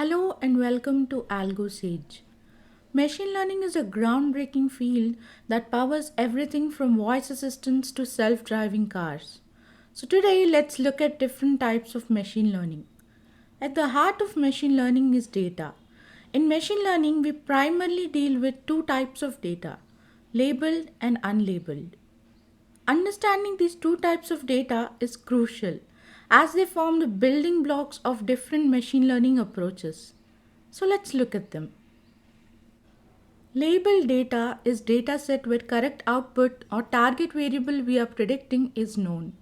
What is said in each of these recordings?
Hello and welcome to AlgoSage. Machine learning is a groundbreaking field that powers everything from voice assistants to self-driving cars. So today let's look at different types of machine learning. At the heart of machine learning is data. In machine learning, we primarily deal with two types of data, labeled and unlabeled. Understanding these two types of data is crucial as they form the building blocks of different machine learning approaches. So let's look at them. Labeled data is data set where correct output or target variable we are predicting is known.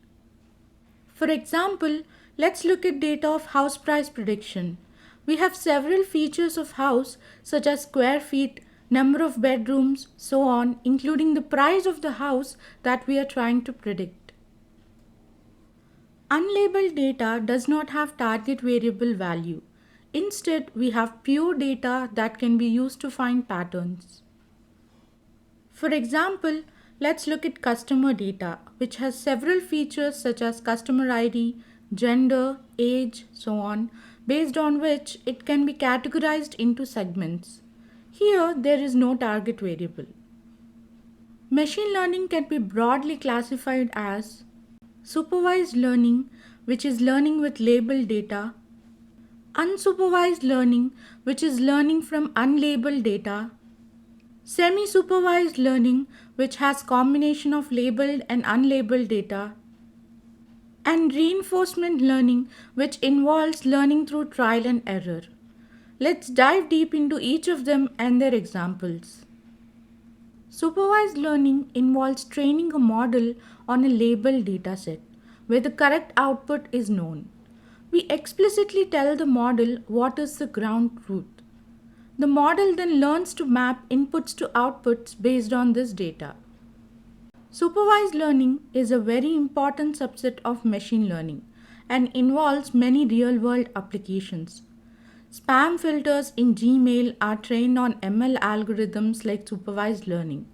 For example, let's look at data of house price prediction. We have several features of house such as square feet, number of bedrooms, so on, including the price of the house that we are trying to predict. Unlabeled data does not have target variable value. Instead, we have pure data that can be used to find patterns. For example, let's look at customer data, which has several features such as customer ID, gender, age, so on, based on which it can be categorized into segments. Here, there is no target variable. Machine learning can be broadly classified as supervised learning, which is learning with labeled data, unsupervised learning, which is learning from unlabeled data, semi-supervised learning, which has combination of labeled and unlabeled data, and reinforcement learning, which involves learning through trial and error. Let's dive deep into each of them and their examples. Supervised learning involves training a model on a labeled dataset where the correct output is known. We explicitly tell the model what is the ground truth. The model then learns to map inputs to outputs based on this data. Supervised learning is a very important subset of machine learning and involves many real-world applications. Spam filters in Gmail are trained on ML algorithms like supervised learning.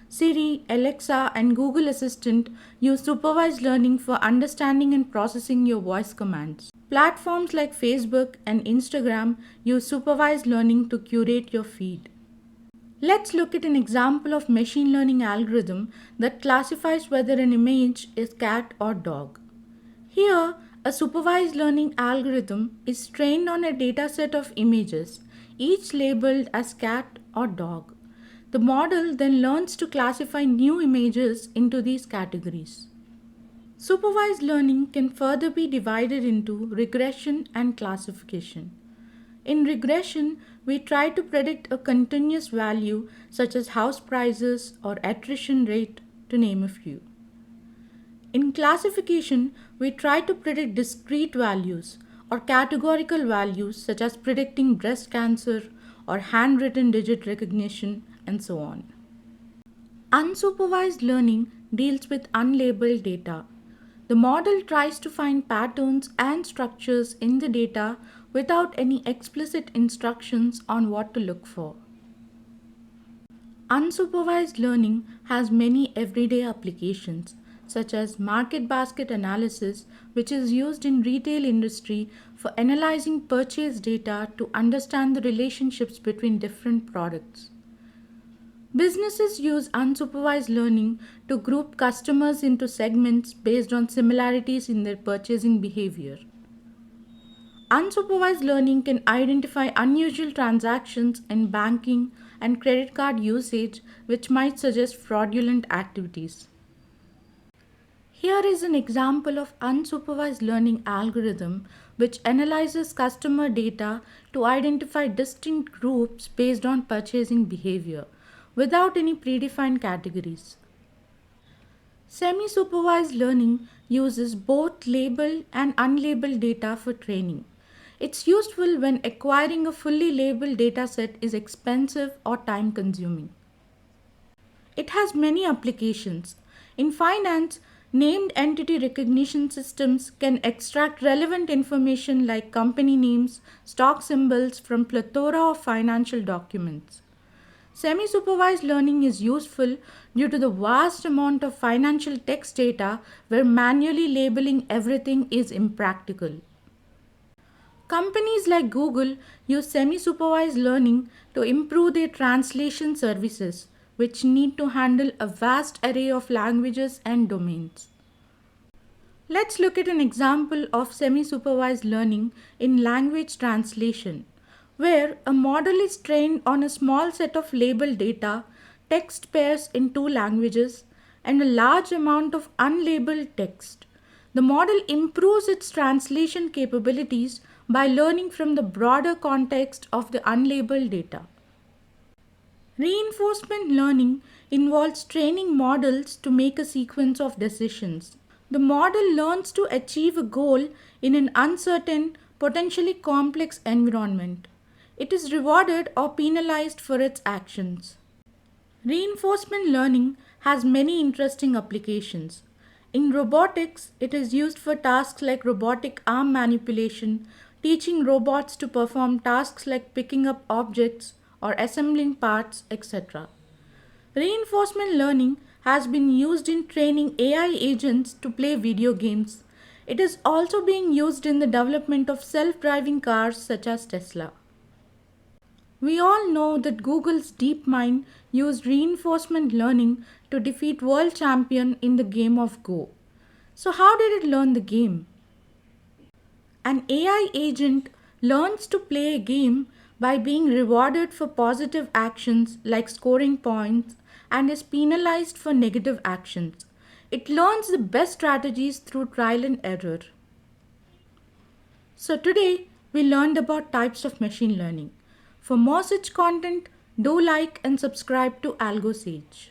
Siri, Alexa, and Google Assistant use supervised learning for understanding and processing your voice commands. Platforms like Facebook and Instagram use supervised learning to curate your feed. Let's look at an example of machine learning algorithm that classifies whether an image is cat or dog. Here, a supervised learning algorithm is trained on a dataset of images, each labeled as cat or dog. The model then learns to classify new images into these categories. Supervised learning can further be divided into regression and classification. In regression, we try to predict a continuous value such as house prices or attrition rate, to name a few. In classification, we try to predict discrete values or categorical values such as predicting breast cancer or handwritten digit recognition and so on. Unsupervised learning deals with unlabeled data. The model tries to find patterns and structures in the data without any explicit instructions on what to look for. Unsupervised learning has many everyday applications such as market basket analysis, which is used in retail industry for analyzing purchase data to understand the relationships between different products. Businesses use unsupervised learning to group customers into segments based on similarities in their purchasing behavior. Unsupervised learning can identify unusual transactions in banking and credit card usage, which might suggest fraudulent activities. Here is an example of unsupervised learning algorithm which analyzes customer data to identify distinct groups based on purchasing behavior without any predefined categories. Semi-supervised learning uses both labeled and unlabeled data for training. It's useful when acquiring a fully labeled dataset is expensive or time-consuming. It has many applications. In finance, named entity recognition systems can extract relevant information like company names, stock symbols from plethora of financial documents. Semi-supervised learning is useful due to the vast amount of financial text data where manually labeling everything is impractical. Companies like Google use semi-supervised learning to improve their translation services, which need to handle a vast array of languages and domains. Let's look at an example of semi-supervised learning in language translation, where a model is trained on a small set of labeled data, text pairs in two languages, and a large amount of unlabeled text. The model improves its translation capabilities by learning from the broader context of the unlabeled data. Reinforcement learning involves training models to make a sequence of decisions. The model learns to achieve a goal in an uncertain, potentially complex environment. It is rewarded or penalized for its actions. Reinforcement learning has many interesting applications. In robotics, it is used for tasks like robotic arm manipulation, teaching robots to perform tasks like picking up objects or assembling parts, etc. Reinforcement learning has been used in training AI agents to play video games. It is also being used in the development of self-driving cars such as Tesla. We all know that Google's DeepMind used reinforcement learning to defeat world champion in the game of Go. So how did it learn the game? An AI agent learns to play a game by being rewarded for positive actions like scoring points and is penalized for negative actions. It learns the best strategies through trial and error. So today we learned about types of machine learning. For more such content, do like and subscribe to AlgoSage.